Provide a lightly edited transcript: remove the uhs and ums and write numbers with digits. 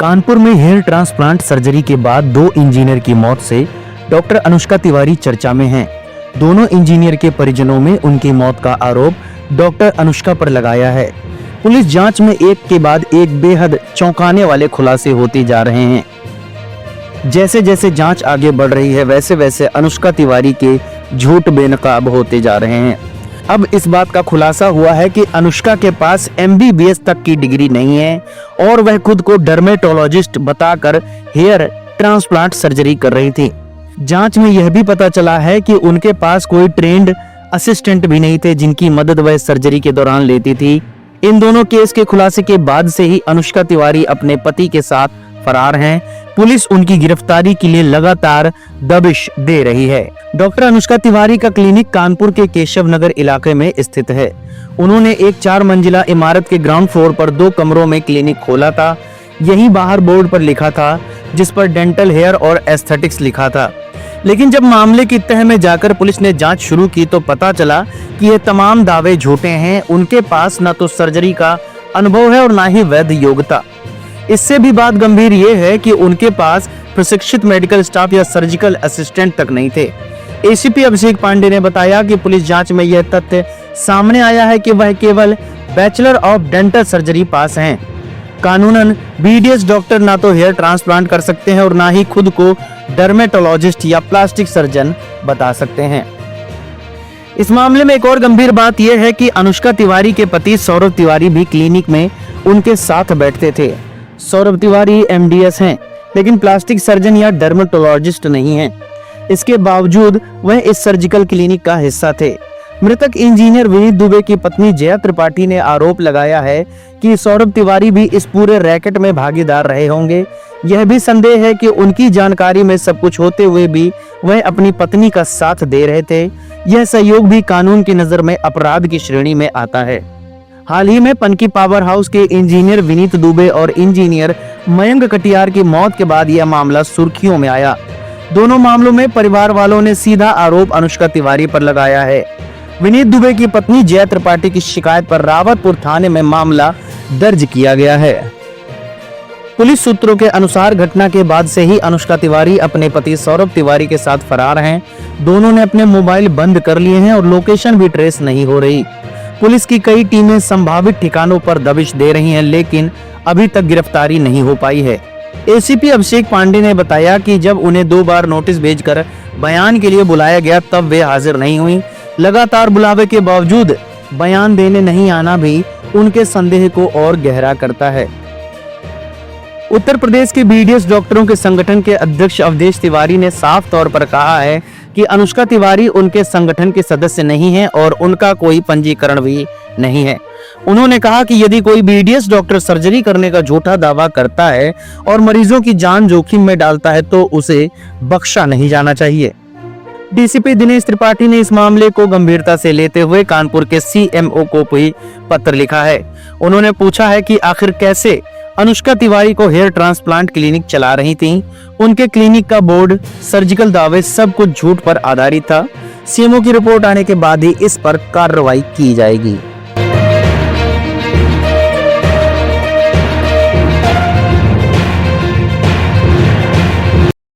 कानपुर में hair transplant surgery के बाद दो इंजीनियर की मौत से डॉक्टर अनुष्का तिवारी चर्चा में हैं। दोनों इंजीनियर के परिजनों में उनकी मौत का आरोप डॉक्टर अनुष्का पर लगाया है। पुलिस जांच में एक के बाद एक बेहद चौंकाने वाले खुलासे होते जा रहे हैं। जैसे जैसे जांच आगे बढ़ रही है वैसे वैसे अनुष्का तिवारी के झूठ बेनकाब होते जा रहे हैं। अब इस बात का खुलासा हुआ है कि अनुष्का के पास MBBS तक की डिग्री नहीं है और वह खुद को डर्मेटोलॉजिस्ट बताकर हेयर ट्रांसप्लांट सर्जरी कर रही थी। जांच में यह भी पता चला है कि उनके पास कोई ट्रेंड असिस्टेंट भी नहीं थे जिनकी मदद वह सर्जरी के दौरान लेती थी। इन दोनों केस के खुलासे के बाद से ही अनुष्का तिवारी अपने पति के साथ फरार हैं। पुलिस उनकी गिरफ्तारी के लिए लगातार दबिश दे रही है। डॉक्टर अनुष्का तिवारी का क्लिनिक कानपुर के केशव नगर इलाके में स्थित है। उन्होंने एक 4 मंजिला इमारत के ग्राउंड फ्लोर पर 2 कमरों में क्लिनिक खोला था। यही बाहर बोर्ड पर लिखा था जिस पर डेंटल, हेयर और एस्थेटिक्स लिखा था। लेकिन जब मामले की तह में जाकर पुलिस ने जांच शुरू की तो पता चला कि ये तमाम दावे झूठे हैं। उनके पास न तो सर्जरी का अनुभव है और न ही वैध योग्यता। इससे भी बात गंभीर ये है कि उनके पास प्रशिक्षित मेडिकल स्टाफ या सर्जिकल असिस्टेंट तक नहीं थे। ACP अभिषेक पांडे ने बताया कि पुलिस जांच में यह तथ्य सामने आया है कि वह केवल बैचलर ऑफ डेंटल सर्जरी पास हैं। कानूनन BDS डॉक्टर ना तो हेयर ट्रांसप्लांट कर सकते हैं और ना ही खुद को डर्मेटोलॉजिस्ट या प्लास्टिक सर्जन बता सकते हैं। इस मामले में एक और गंभीर बात यह है कि अनुष्का तिवारी के पति सौरभ तिवारी भी क्लिनिक में उनके साथ बैठते थे। सौरभ तिवारी MDS हैं, लेकिन प्लास्टिक सर्जन या डर्मेटोलॉजिस्ट नहीं हैं। इसके बावजूद वह इस सर्जिकल क्लिनिक का हिस्सा थे। मृतक इंजीनियर विनीत दुबे की पत्नी जया त्रिपाठी ने आरोप लगाया है कि सौरभ तिवारी भी इस पूरे रैकेट में भागीदार रहे होंगे। यह भी संदेह है कि उनकी जानकारी में सब कुछ होते हुए भी वह अपनी पत्नी का साथ दे रहे थे। यह सहयोग भी कानून की नजर में अपराध की श्रेणी में आता है। हाल ही में पनकी पावर हाउस के इंजीनियर विनीत दुबे और इंजीनियर मयंक कटियार की मौत के बाद यह मामला सुर्खियों में आया। दोनों मामलों में परिवार वालों ने सीधा आरोप अनुष्का तिवारी पर लगाया है। विनीत दुबे की पत्नी जया त्रिपाठी की शिकायत पर रावतपुर थाने में मामला दर्ज किया गया है। पुलिस सूत्रों के अनुसार घटना के बाद से ही अनुष्का तिवारी अपने पति सौरभ तिवारी के साथ फरार हैं। दोनों ने अपने मोबाइल बंद कर लिए हैं और लोकेशन भी ट्रेस नहीं हो रही। पुलिस की कई टीमें संभावित ठिकानों पर दबिश दे रही हैं, लेकिन अभी तक गिरफ्तारी नहीं हो पाई है। ACP अभिषेक पांडे ने बताया कि जब उन्हें 2 बार नोटिस भेजकर बयान के लिए बुलाया गया तब वे हाजिर नहीं हुई। लगातार बुलावे के बावजूद बयान देने नहीं आना भी उनके संदेह को और गहरा करता है। उत्तर प्रदेश के BDS डॉक्टरों के संगठन के अध्यक्ष अवधेश तिवारी ने साफ तौर पर कहा है कि अनुष्का तिवारी उनके संगठन के सदस्य नहीं हैं और उनका कोई पंजीकरण भी नहीं है। उन्होंने कहा कि यदि कोई BDS डॉक्टर सर्जरी करने का झूठा दावा करता है और मरीजों की जान जोखिम में डालता है तो उसे बख्शा नहीं जाना चाहिए। DCP दिनेश त्रिपाठी ने इस मामले को गंभीरता से लेते हुए कानपुर के CMO को भी पत्र लिखा है। उन्होंने पूछा है कि आखिर कैसे अनुष्का तिवारी को हेयर ट्रांसप्लांट क्लिनिक चला रही थीं। उनके क्लिनिक का बोर्ड, सर्जिकल दावे सब कुछ झूठ पर आधारित था। CMO की रिपोर्ट आने के बाद ही इस पर कार्रवाई की जाएगी।